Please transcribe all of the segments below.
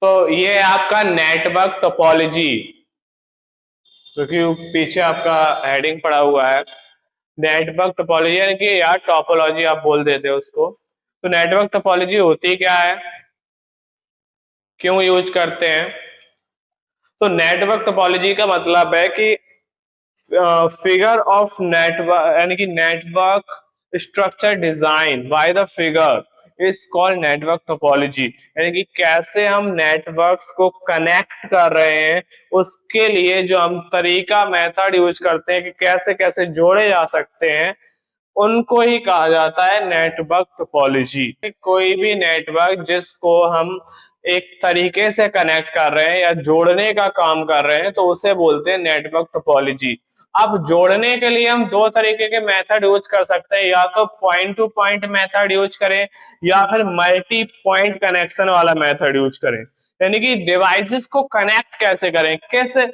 तो ये है आपका नेटवर्क टोपोलॉजी, क्योंकि पीछे आपका हेडिंग पड़ा हुआ है नेटवर्क टोपोलॉजी, यानी कि यार टोपोलॉजी आप बोल देते हो उसको। तो नेटवर्क टोपोलॉजी होती क्या है, क्यों यूज करते हैं? तो नेटवर्क टोपोलॉजी का मतलब है कि फिगर ऑफ नेटवर्क, यानी कि network structure design by the figure is called network topology. यानी कि कैसे हम नेटवर्क्स को कनेक्ट कर रहे हैं, उसके लिए जो हम तरीका मेथड यूज करते हैं कि कैसे कैसे जोड़े जा सकते हैं, उनको ही कहा जाता है नेटवर्क टोपोलॉजी। कोई भी नेटवर्क जिसको हम एक तरीके से कनेक्ट कर रहे हैं या जोड़ने का काम कर रहे हैं, तो उसे बोलते हैं नेटवर्क टोपोलॉजी। अब जोड़ने के लिए हम दो तरीके के मेथड यूज कर सकते हैं, या तो point two point method use करें या फिर मल्टी पॉइंट कनेक्शन वाला मेथड यूज करें। यानी कि डिवाइसेस को कनेक्ट कैसे करें, कैसे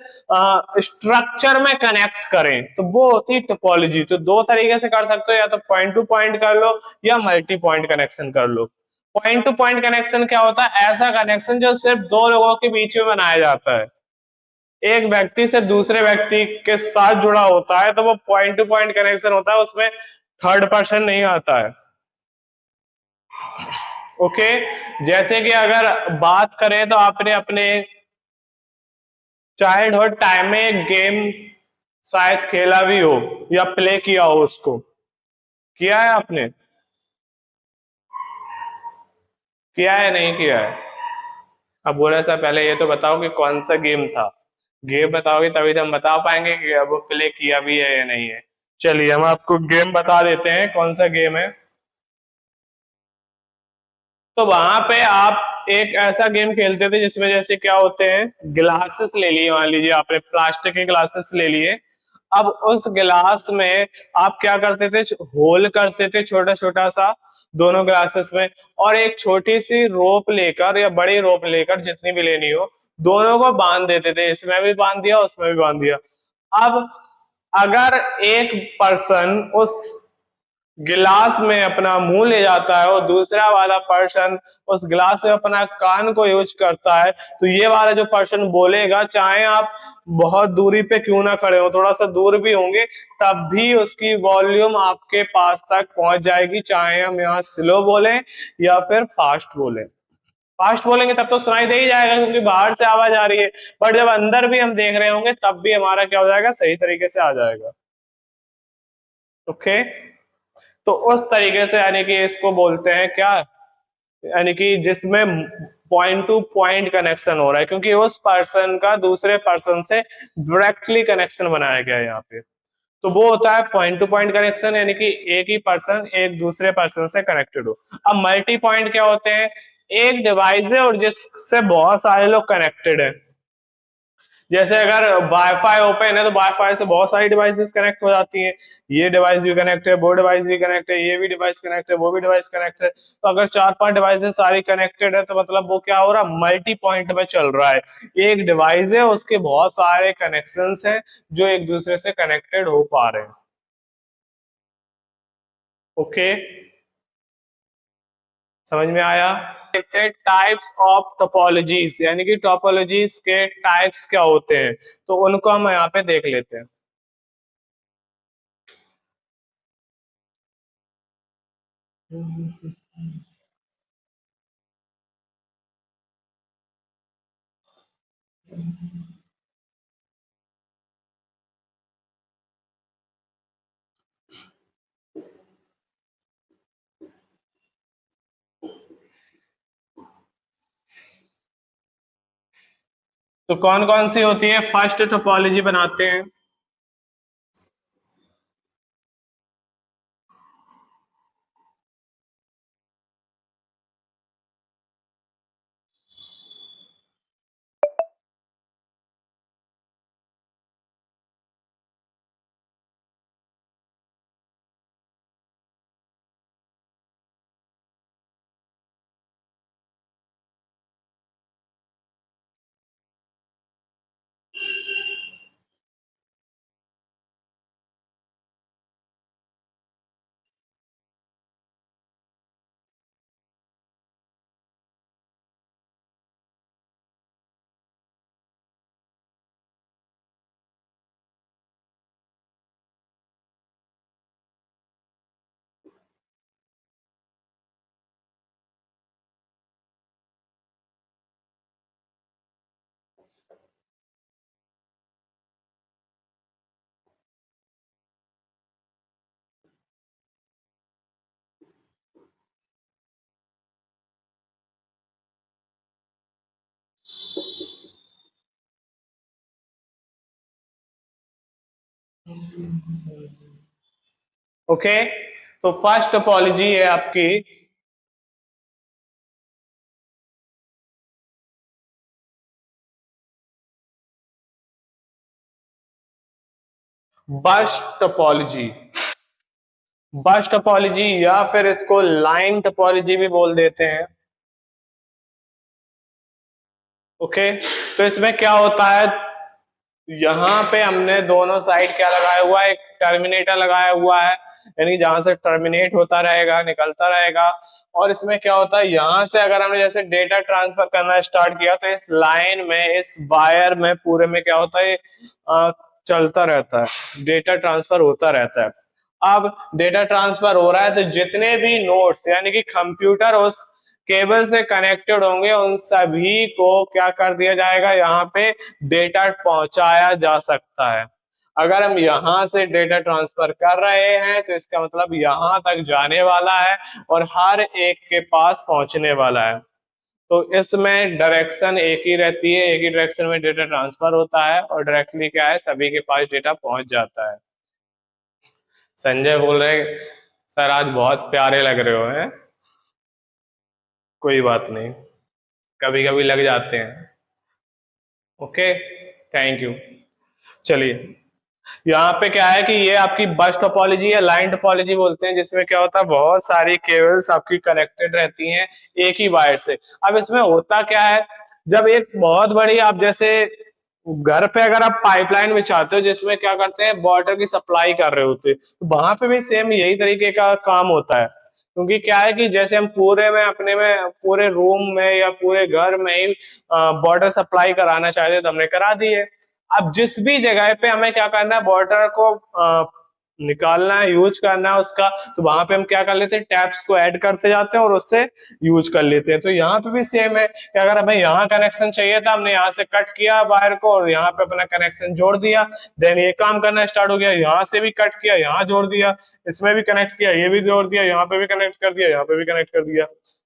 स्ट्रक्चर में कनेक्ट करें, तो वो होती है टोपोलॉजी। तो दो तरीके से कर सकते हो, या तो पॉइंट टू पॉइंट कर लो या मल्टी पॉइंट कनेक्शन कर लो। पॉइंट टू पॉइंट कनेक्शन क्या होता है? ऐसा कनेक्शन जो सिर्फ दो लोगों के बीच में बनाया जाता है, एक व्यक्ति से दूसरे व्यक्ति के साथ जुड़ा होता है, तो वो पॉइंट टू पॉइंट कनेक्शन होता है, उसमें थर्ड पर्सन नहीं आता है। ओके, जैसे कि अगर बात करें तो आपने अपने चाइल्डहुड टाइम में एक गेम शायद खेला भी हो या प्ले किया हो, उसको किया है आपने? किया है नहीं किया है? अब बोले सर पहले ये तो बताओ कि कौन सा गेम था। गेम बताओगे तभी तो हम बता पाएंगे कि अब वो प्ले किया भी है या नहीं है। चलिए हम आपको गेम बता देते हैं कौन सा गेम है। तो वहां पे आप एक ऐसा गेम खेलते थे जिसमें जैसे क्या होते हैं, ग्लासेस ले लिए, मान लीजिए आपने प्लास्टिक के ग्लासेस ले लिए। अब उस गिलास में आप क्या करते थे, होल करते थे छोटा छोटा सा दोनों ग्लासेस में, और एक छोटी सी रोप लेकर या बड़ी रोप लेकर जितनी भी लेनी हो, दोनों को बांध देते थे, इसमें भी बांध दिया उसमें भी बांध दिया। अब अगर एक पर्सन उस गिलास में अपना मुंह ले जाता है और दूसरा वाला पर्सन उस गिलास में अपना कान को यूज करता है, तो ये वाला जो पर्सन बोलेगा, चाहे आप बहुत दूरी पे क्यों ना खड़े हो, थोड़ा सा दूर भी होंगे, तब भी उसकी वॉल्यूम आपके पास तक पहुंच जाएगी, चाहे हम यहाँ स्लो बोले या फिर फास्ट बोले। फास्ट बोलेंगे तब तो सुनाई दे ही जाएगा क्योंकि बाहर से आवाज आ रही है, बट जब अंदर भी हम देख रहे होंगे तब भी हमारा क्या हो जाएगा, सही तरीके से आ जाएगा। ओके, तो उस तरीके से यानी कि इसको बोलते हैं क्या, यानी कि जिसमें पॉइंट टू पॉइंट कनेक्शन हो रहा है, क्योंकि उस पर्सन का दूसरे पर्सन से डायरेक्टली कनेक्शन बनाया गया है यहाँ पे। तो वो होता है पॉइंट टू पॉइंट कनेक्शन, यानी कि एक ही पर्सन एक दूसरे पर्सन से कनेक्टेड हो। अब मल्टी पॉइंट क्या होते हैं, एक डिवाइस है और जिससे बहुत सारे लोग कनेक्टेड है। जैसे अगर वाईफाई ओपन है तो वाईफाई से बहुत सारी डिवाइसेस कनेक्ट हो जाती हैं, ये डिवाइस भी कनेक्ट है, वो डिवाइस भी कनेक्ट है, ये भी डिवाइस कनेक्ट है, वो भी डिवाइस कनेक्ट है। तो अगर चार पांच डिवाइसेस सारी कनेक्टेड है, तो मतलब वो क्या हो रहा है, मल्टी पॉइंट में चल रहा है। एक डिवाइस है उसके बहुत सारे कनेक्शंस हैं जो एक दूसरे से कनेक्टेड हो पा रहे हैं। ओके, समझ में आया? देखते हैं टाइप्स ऑफ टोपोलॉजीज, यानी कि टोपोलॉजीज के टाइप्स क्या होते हैं, तो उनको हम यहाँ पे देख लेते हैं। तो कौन कौन सी होती है, फर्स्ट टोपोलॉजी बनाते हैं। ओके, तो फर्स्ट टोपोलॉजी है आपकी बस टोपोलॉजी। बस टोपोलॉजी या फिर इसको लाइन टोपोलॉजी भी बोल देते हैं। ओके, तो इसमें क्या होता है, यहाँ पे हमने दोनों साइड क्या लगाया हुआ है, एक टर्मिनेटर लगाया हुआ है, यानी जहां से टर्मिनेट होता रहेगा, निकलता रहेगा। और इसमें क्या होता है, यहाँ से अगर हमने जैसे डेटा ट्रांसफर करना स्टार्ट किया तो इस लाइन में, इस वायर में पूरे में क्या होता है, चलता रहता है, डेटा ट्रांसफर होता रहता है। अब डेटा ट्रांसफर हो रहा है तो जितने भी नोड्स यानी कि कंप्यूटर उस केबल से कनेक्टेड होंगे उन सभी को क्या कर दिया जाएगा, यहाँ पे डेटा पहुंचाया जा सकता है। अगर हम यहां से डेटा ट्रांसफर कर रहे हैं तो इसका मतलब यहां तक जाने वाला है और हर एक के पास पहुंचने वाला है। तो इसमें डायरेक्शन एक ही रहती है, एक ही डायरेक्शन में डेटा ट्रांसफर होता है और डायरेक्टली क्या है, सभी के पास डेटा पहुंच जाता है। संजय बोल रहे सर आज बहुत प्यारे लग रहे हो हैं। कोई बात नहीं, कभी कभी लग जाते हैं। Okay, thank you. चलिए, यहाँ पे क्या है कि ये आपकी बस टोपोलॉजी या लाइन टोपोलॉजी बोलते हैं, जिसमें क्या होता है, बहुत सारी केबल्स आपकी कनेक्टेड रहती हैं एक ही वायर से। अब इसमें होता क्या है, जब एक बहुत बड़ी, आप जैसे घर पे अगर आप पाइपलाइन में चाहते हो जिसमें क्या करते हैं, वाटर की सप्लाई कर रहे होते हैं, तो वहां पे भी सेम यही तरीके का काम होता है। क्योंकि क्या है कि जैसे हम पूरे में अपने में पूरे रूम में या पूरे घर में ही वाटर सप्लाई कराना चाहते हैं तो हमने करा दी है। अब जिस भी जगह पे हमें क्या करना है, वाटर को निकालना है, यूज करना है उसका, तो वहां पे हम क्या कर लेते हैं, टैप्स को ऐड करते जाते हैं और उससे यूज कर लेते हैं। तो यहाँ पे भी सेम है कि अगर हमें यहाँ कनेक्शन चाहिए था, हमने यहाँ से कट किया वायर को और यहाँ पे अपना कनेक्शन जोड़ दिया, देन ये काम करना स्टार्ट हो गया, यहाँ से भी कट किया, यहाँ जोड़ दिया, इसमें भी कनेक्ट किया, ये भी जोड़ दिया, यहाँ पे भी कनेक्ट कर दिया, यहाँ पे भी कनेक्ट कर दिया।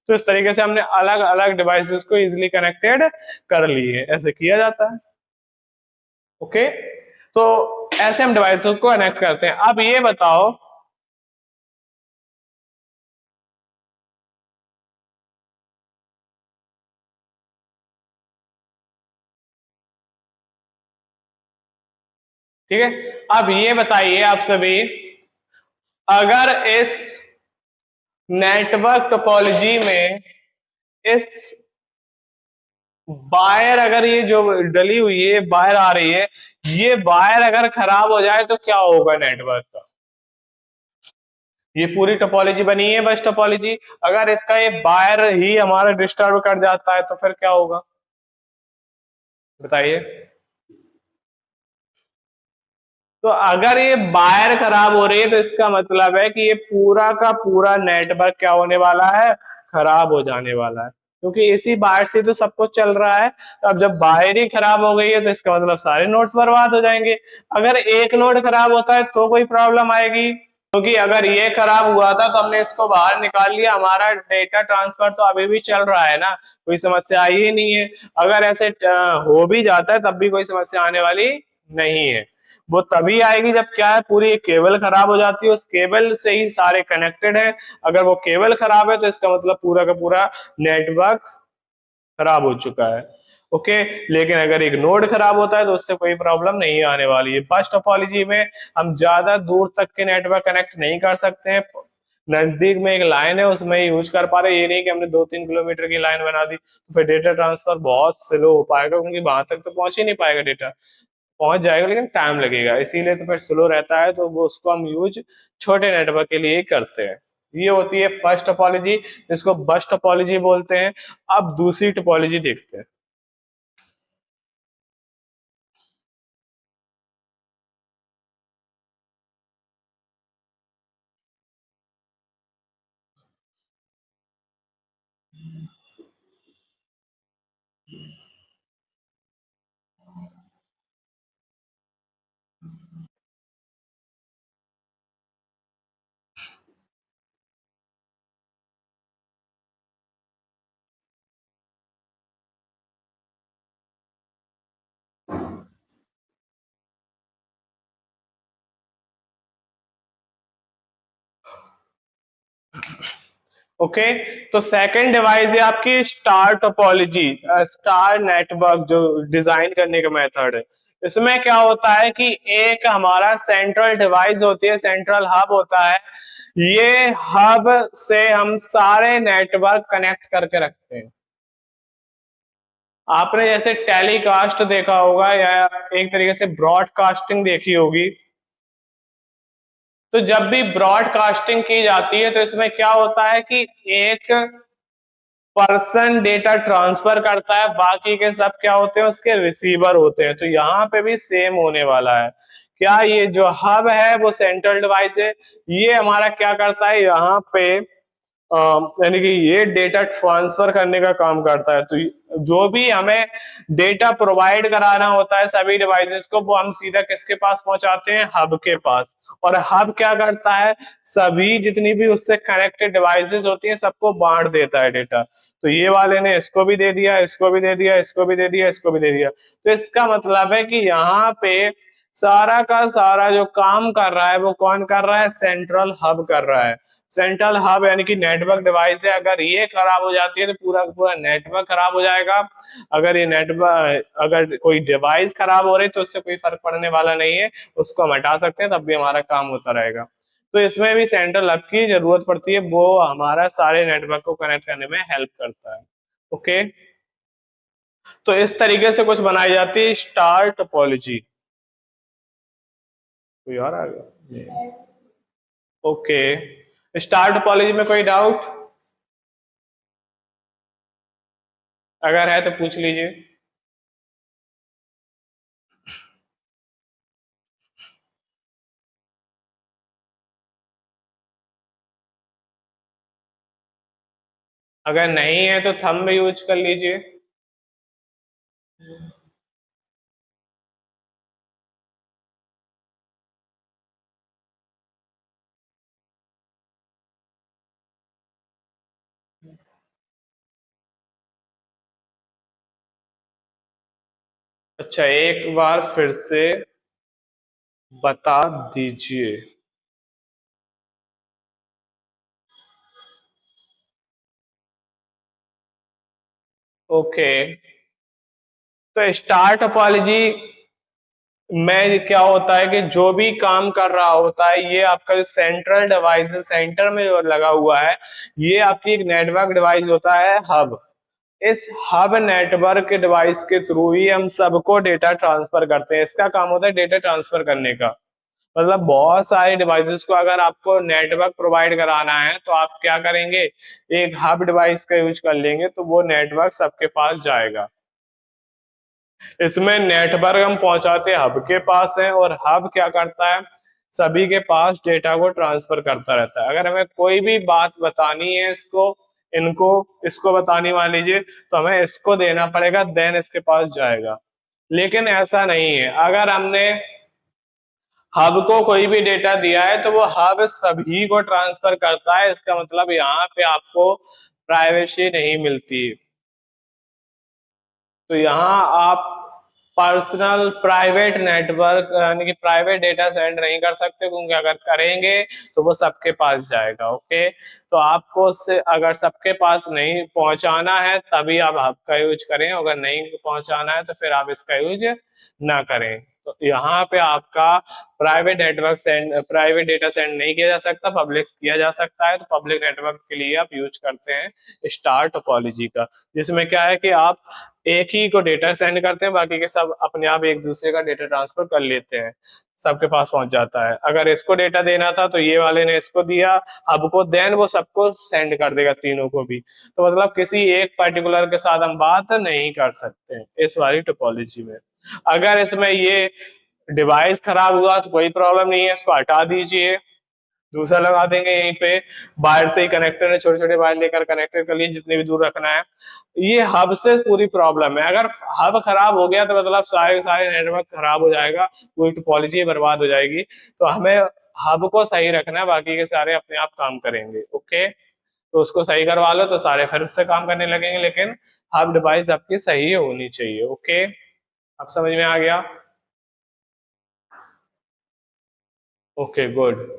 तो इस तरीके से हमने अलग अलग डिवाइसेस को इजिली कनेक्टेड कर लिए, ऐसे किया जाता है। ओके, तो ऐसे हम डिवाइसेस को कनेक्ट करते हैं। अब ये बताओ, ठीक है, अब ये बताइए आप सभी, अगर इस नेटवर्क टोपोलॉजी में इस वायर, अगर ये जो डली हुई है वायर आ रही है, ये वायर अगर खराब हो जाए तो क्या होगा नेटवर्क का। ये पूरी टोपोलॉजी बनी है बस टोपोलॉजी, अगर इसका ये वायर ही हमारा डिस्टर्ब कर जाता है तो फिर क्या होगा, बताइए। तो अगर ये वायर खराब हो रही है तो इसका मतलब है कि ये पूरा का पूरा नेटवर्क क्या होने वाला है, खराब हो जाने वाला है, क्योंकि इसी वायर से तो सब कुछ चल रहा है। तो अब जब वायर ही खराब हो गई है तो इसका मतलब सारे नोड्स बर्बाद हो जाएंगे। अगर एक नोड खराब होता है तो कोई प्रॉब्लम आएगी, क्योंकि अगर ये खराब हुआ था तो हमने इसको बाहर निकाल लिया, हमारा डेटा ट्रांसफर तो अभी भी चल रहा है ना, कोई समस्या आई ही नहीं है। अगर ऐसे हो भी जाता है तब भी कोई समस्या आने वाली नहीं है। वो तभी आएगी जब क्या है, पूरी एक केबल खराब हो जाती है, उस केबल से ही सारे कनेक्टेड है। अगर वो केबल खराब है तो इसका मतलब पूरा का पूरा नेटवर्क खराब हो चुका है। ओके, लेकिन अगर एक नोड खराब होता है तो उससे कोई प्रॉब्लम नहीं आने वाली है। बस टोपोलॉजी में हम ज्यादा दूर तक के नेटवर्क कनेक्ट नहीं कर सकते हैं, नजदीक में एक लाइन है उसमें यूज कर पा रहे, ये नहीं कि हमने 2-3 किलोमीटर की लाइन बना दी तो फिर डेटा ट्रांसफर बहुत स्लो हो पाएगा, क्योंकि वहां तक तो पहुंच ही नहीं पाएगा डेटा, पहुंच जाएगा लेकिन टाइम लगेगा, इसीलिए तो फिर स्लो रहता है, तो वो उसको हम यूज छोटे नेटवर्क के लिए ही करते हैं। ये होती है फर्स्ट टोपोलॉजी, जिसको बस टोपोलॉजी बोलते हैं। अब दूसरी टोपोलॉजी देखते हैं। ओके। तो सेकंड डिवाइस है आपकी स्टार टोपोलॉजी, स्टार नेटवर्क जो डिजाइन करने का मेथड है। इसमें क्या होता है कि एक हमारा सेंट्रल डिवाइस होती है, सेंट्रल हब होता है। ये हब से हम सारे नेटवर्क कनेक्ट करके रखते हैं। आपने जैसे टेलीकास्ट देखा होगा या एक तरीके से ब्रॉडकास्टिंग देखी होगी। तो जब भी ब्रॉडकास्टिंग की जाती है तो इसमें क्या होता है कि एक पर्सन डेटा ट्रांसफर करता है, बाकी के सब क्या होते हैं, उसके रिसीवर होते हैं। तो यहाँ पे भी सेम होने वाला है। क्या ये जो हब है वो सेंट्रल डिवाइस है, ये हमारा क्या करता है यहाँ पे यानी कि ये डेटा ट्रांसफर करने का काम करता है। तो जो भी हमें डेटा प्रोवाइड कराना होता है सभी डिवाइसेस को, वो हम सीधा किसके पास पहुंचाते हैं, हब के पास। और हब क्या करता है, सभी जितनी भी उससे कनेक्टेड डिवाइसेस होती हैं सबको बांट देता है डेटा। तो ये वाले ने इसको भी दे दिया, इसको भी दे दिया, इसको भी दे दिया, इसको भी दे दिया। तो इसका मतलब है कि यहाँ पे सारा का सारा जो काम कर रहा है वो कौन कर रहा है, सेंट्रल हब कर रहा है। सेंट्रल हब यानी कि नेटवर्क डिवाइस है, अगर ये खराब हो जाती है तो पूरा पूरा नेटवर्क खराब हो जाएगा। अगर ये नेटवर्क, अगर कोई डिवाइस खराब हो रही तो उससे कोई फर्क पड़ने वाला नहीं है, उसको हम हटा सकते हैं तब भी हमारा काम होता रहेगा। तो इसमें भी सेंट्रल हब की जरूरत पड़ती है, वो हमारा सारे नेटवर्क को कनेक्ट करने में हेल्प करता है। ओके, तो इस तरीके से कुछ बनाई जाती है स्टार टोपोलॉजी। कोई और आ गया? ओके, स्टार टोपोलॉजी में कोई डाउट अगर है तो पूछ लीजिए। अगर नहीं है तो थंब यूज कर लीजिए। अच्छा, एक बार फिर से बता दीजिए। ओके, तो स्टार टोपोलॉजी में क्या होता है कि जो भी काम कर रहा होता है, ये आपका जो सेंट्रल डिवाइस है, सेंटर में जो लगा हुआ है, ये आपकी एक नेटवर्क डिवाइस होता है, हब। इस हब नेटवर्क डिवाइस के थ्रू ही हम सबको डेटा ट्रांसफर करते हैं। इसका काम होता है डेटा ट्रांसफर करने का। मतलब बहुत सारे डिवाइसेस को अगर आपको नेटवर्क प्रोवाइड कराना है तो आप क्या करेंगे, एक हब डिवाइस का यूज कर लेंगे तो वो नेटवर्क सबके पास जाएगा। इसमें नेटवर्क हम पहुंचाते हब के पास है, और हब क्या करता है, सभी के पास डेटा को ट्रांसफर करता रहता है। अगर हमें कोई भी बात बतानी है इसको, इनको, इसको बतानी मान लीजिए, तो हमें इसको देना पड़ेगा, देन इसके पास जाएगा। लेकिन ऐसा नहीं है, अगर हमने हब को कोई भी डेटा दिया है तो वो हब सभी को ट्रांसफर करता है। इसका मतलब यहाँ पे आपको प्राइवेसी नहीं मिलती। तो यहाँ आप पर्सनल प्राइवेट नेटवर्क यानी कि प्राइवेट डेटा सेंड नहीं कर सकते, क्योंकि अगर करेंगे तो वो सबके पास जाएगा। ओके, तो आपको उससे अगर सबके पास नहीं पहुंचाना है तभी आप हब का यूज करें, अगर नहीं पहुंचाना है तो फिर आप इसका यूज ना करें। तो यहाँ पे आपका private network send, private data send नहीं किया जा सकता, पब्लिक किया जा सकता है। तो पब्लिक नेटवर्क के लिए आप यूज करते हैं स्टार टोपोलॉजी का, जिसमें क्या है कि आप एक ही को डेटा सेंड करते हैं, बाकी के सब अपने आप एक दूसरे का डेटा ट्रांसफर कर लेते हैं, सबके पास पहुंच जाता है। अगर इसको डेटा देना था तो ये वाले ने इसको दिया हब को, देन वो सबको सेंड कर देगा, तीनों को भी। तो मतलब किसी एक पर्टिकुलर के साथ हम बात नहीं कर सकते इस वाली टोपोलॉजी में। अगर इसमें ये डिवाइस खराब हुआ तो कोई प्रॉब्लम नहीं है, इसको हटा दीजिए, दूसरा लगा देंगे यहीं पे। बाहर से ही कनेक्टर है, छोटे छोटे वायर लेकर कनेक्टर कर लिए, जितने भी दूर रखना है। ये हब से पूरी प्रॉब्लम है। अगर हब खराब हो गया तो मतलब सारे सारे नेटवर्क खराब हो जाएगा, पूरी टोपोलॉजी बर्बाद हो जाएगी। तो हमें हब को सही रखना है, बाकी के सारे अपने आप काम करेंगे। ओके, तो उसको सही करवा लो तो सारे फिर से काम करने लगेंगे, लेकिन हब डिवाइस आपकी सही होनी चाहिए। ओके, अब समझ में आ गया? Okay, good.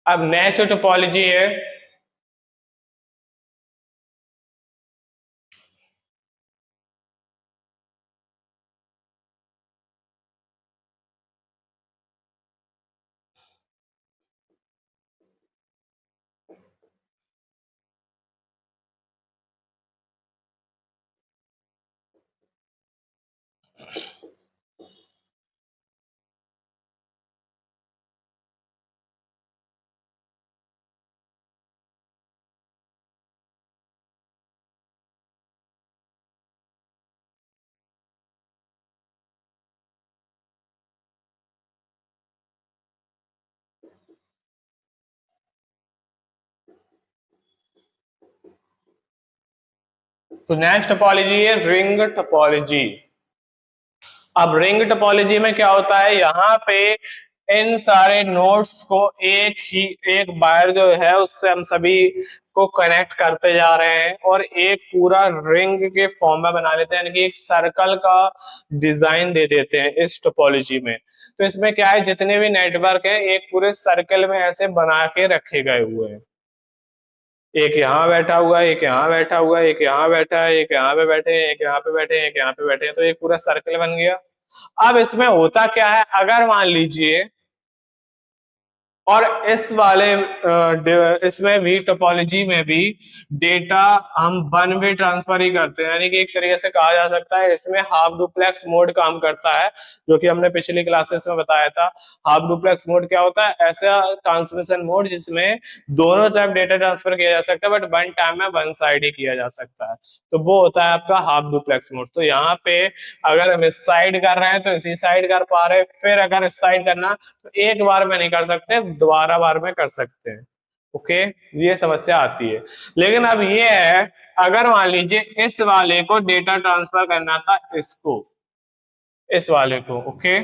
अब नेक्स्ट टोपोलॉजी है तो नेक्स्ट टोपोलॉजी है रिंग टोपोलॉजी। अब रिंग टोपोलॉजी में क्या होता है, यहाँ पे इन सारे नोड्स को एक वायर जो है उससे हम सभी को कनेक्ट करते जा रहे हैं और एक पूरा रिंग के फॉर्म में बना लेते हैं, यानी कि एक सर्कल का डिजाइन दे देते हैं इस टोपोलॉजी में। तो इसमें क्या है, जितने भी नेटवर्क है एक पूरे सर्कल में ऐसे बना के रखे गए हुए हैं। एक यहाँ बैठा हुआ है, एक यहाँ बैठा हुआ है, एक यहाँ बैठा है, एक यहाँ पे बैठे हैं, एक यहाँ पे बैठे हैं, एक यहाँ पे बैठे हैं, तो एक पूरा सर्कल बन गया। अब इसमें होता क्या है, अगर मान लीजिए और इस वाले इसमें भी टोपोलॉजी में भी डेटा हम वन वे ट्रांसफर ही करते हैं, यानी कि एक तरीके से कहा जा सकता है इसमें हाफ डुप्लेक्स मोड काम करता है, जो कि हमने पिछली क्लासेस में बताया था। हाफ डुप्लेक्स मोड क्या होता है, ऐसा ट्रांसमिशन मोड जिसमें दोनों तरफ डेटा ट्रांसफर किया जा सकता है, बट वन टाइम में वन साइड ही किया जा सकता है, तो वो होता है आपका हाफ डुप्लेक्स मोड। तो यहाँ पे अगर हम इस साइड कर रहे हैं तो इसी साइड कर पा रहे हैं, फिर अगर इस साइड करना तो एक बार में नहीं कर सकते, दोबारा बार में कर सकते हैं। ओके, ये समस्या आती है। लेकिन अब ये है, अगर मान लीजिए इस वाले को डेटा ट्रांसफर करना था इसको, इस वाले को, ओके,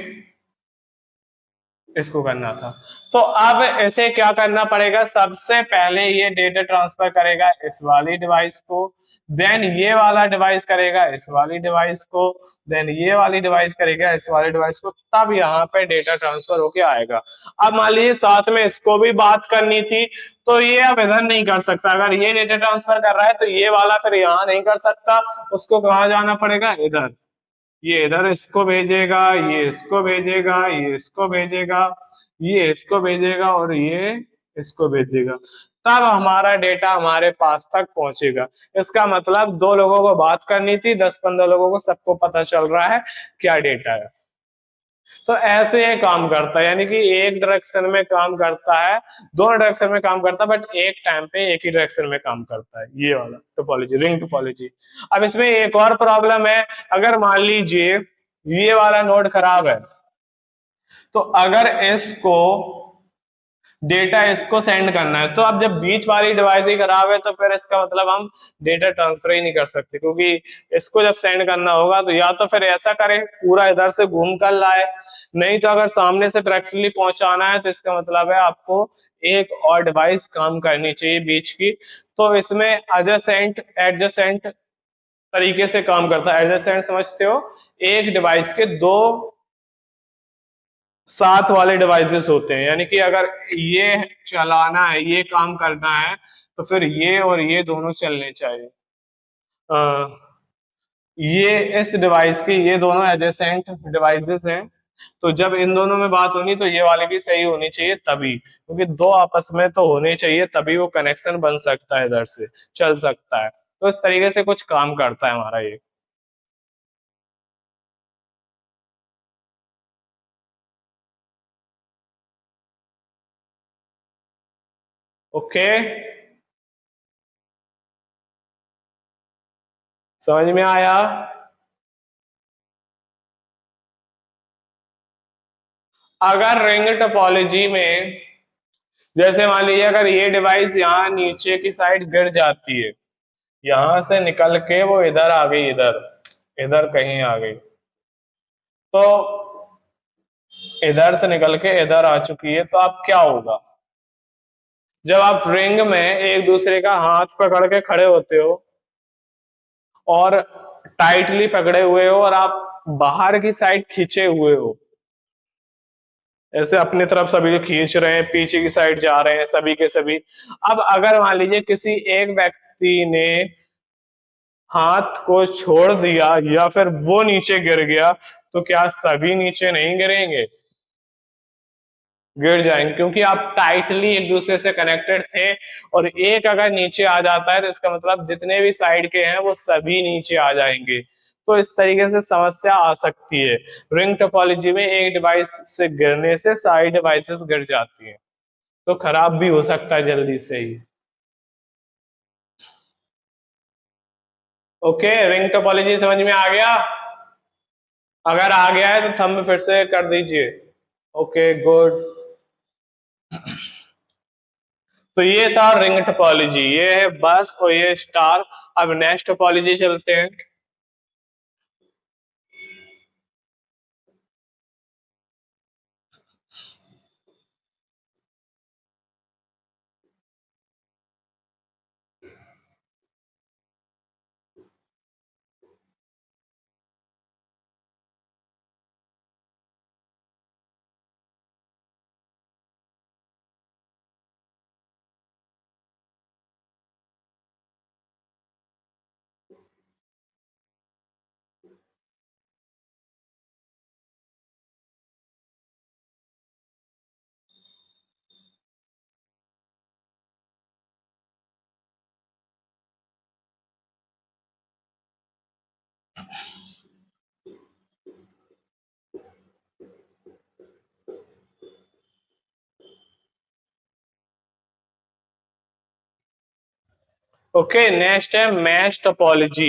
इसको करना था, तो अब इसे क्या करना पड़ेगा, सबसे पहले ये डेटा ट्रांसफर करेगा इस वाली डिवाइस को, देन ये वाला डिवाइस करेगा इस वाली डिवाइस को, देन ये वाली डिवाइस करेगा इस वाली डिवाइस को, तब यहाँ पे डेटा ट्रांसफर होके आएगा। अब मान लीजिए साथ में इसको भी बात करनी थी, तो ये अब इधर नहीं कर सकता, अगर ये डेटा ट्रांसफर कर रहा है तो ये वाला फिर यहाँ नहीं कर सकता, उसको कहाँ जाना पड़ेगा, इधर। ये इधर इसको भेजेगा, ये इसको भेजेगा, ये इसको भेजेगा, ये इसको भेजेगा और ये इसको भेजेगा, तब हमारा डेटा हमारे पास तक पहुंचेगा। इसका मतलब दो लोगों को बात करनी थी, 10-15 लोगों को सबको पता चल रहा है क्या डेटा है। तो ऐसे ये काम करता है, यानी कि एक डायरेक्शन में काम करता है, दोनों डायरेक्शन में काम करता है, बट एक टाइम पे एक ही डायरेक्शन में काम करता है, ये वाला टोपोलॉजी, रिंग टोपोलॉजी। अब इसमें एक और प्रॉब्लम है, अगर मान लीजिए ये वाला नोड खराब है, तो अगर इसको डेटा इसको सेंड करना है, तो अब जब बीच वाली डिवाइस ही खराब है तो फिर इसका मतलब हम डेटा ट्रांसफर ही नहीं कर सकते, क्योंकि इसको जब सेंड करना होगा तो या तो फिर ऐसा करें पूरा इधर से घूम कर लाए, नहीं तो अगर सामने से डायरेक्टली पहुंचाना है तो इसका मतलब है आपको एक और डिवाइस काम करनी चाहिए बीच की। तो इसमें एडजेसेंट एडजेसेंट तरीके से काम करता है। एडजेसेंट समझते हो, एक डिवाइस के दो साथ वाले डिवाइसेस होते हैं, यानी कि अगर ये चलाना है, ये काम करना है, तो फिर ये और ये दोनों चलने चाहिए। ये इस डिवाइस के ये दोनों एडजेसेंट डिवाइसेस हैं, तो जब इन दोनों में बात होनी तो ये वाले भी सही होनी चाहिए तभी, क्योंकि दो आपस में तो होने चाहिए तभी वो कनेक्शन बन सकता है, इधर से चल सकता है। तो इस तरीके से कुछ काम करता है हमारा ये। ओके, समझ में आया। अगर रिंग टोपोलॉजी में जैसे मान लीजिए अगर ये डिवाइस यहाँ नीचे की साइड गिर जाती है, यहां से निकल के वो इधर आ गई, इधर इधर कहीं आ गई, तो इधर से निकल के इधर आ चुकी है, तो अब क्या होगा, जब आप रिंग में एक दूसरे का हाथ पकड़ के खड़े होते हो और टाइटली पकड़े हुए हो और आप बाहर की साइड खींचे हुए हो, ऐसे अपनी तरफ सभी को खींच रहे हैं, पीछे की साइड जा रहे हैं सभी के सभी। अब अगर मान लीजिए किसी एक व्यक्ति ने हाथ को छोड़ दिया या फिर वो नीचे गिर गया, तो क्या सभी नीचे नहीं गिरेंगे, गिर जाएंगे, क्योंकि आप टाइटली एक दूसरे से कनेक्टेड थे, और एक अगर नीचे आ जाता है तो इसका मतलब जितने भी साइड के हैं वो सभी नीचे आ जाएंगे। तो इस तरीके से समस्या आ सकती है। रिंग टोपोलॉजी में एक डिवाइस से गिरने से सारी डिवाइसेस गिर जाती हैं, तो खराब भी हो सकता है जल्दी से ही। ओके, रिंग टोपोलॉजी समझ में आ गया, अगर आ गया है तो थंब फिर से कर दीजिए। Okay good. तो ये था रिंग टोपोलॉजी, ये है बस और ये स्टार। अब नेक्स्ट टोपोलॉजी चलते हैं। ओके, नेक्स्ट है मैश टोपोलॉजी।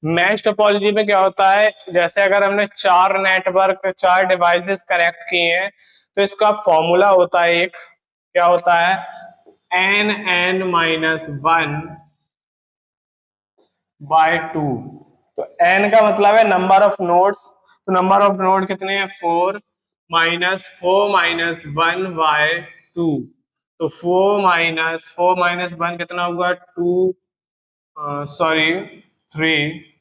मैश टोपोलॉजी में क्या होता है, जैसे अगर हमने चार नेटवर्क, चार डिवाइसेस कनेक्ट किए हैं, तो इसका फॉर्मूला होता है एक, क्या होता है, n(n-1/2). तो n का मतलब है नंबर ऑफ नोड्स, तो नंबर ऑफ नोड कितने हैं, 4 - 4 - 1/2। तो 4 - 1 कितना होगा, 2, सॉरी 3।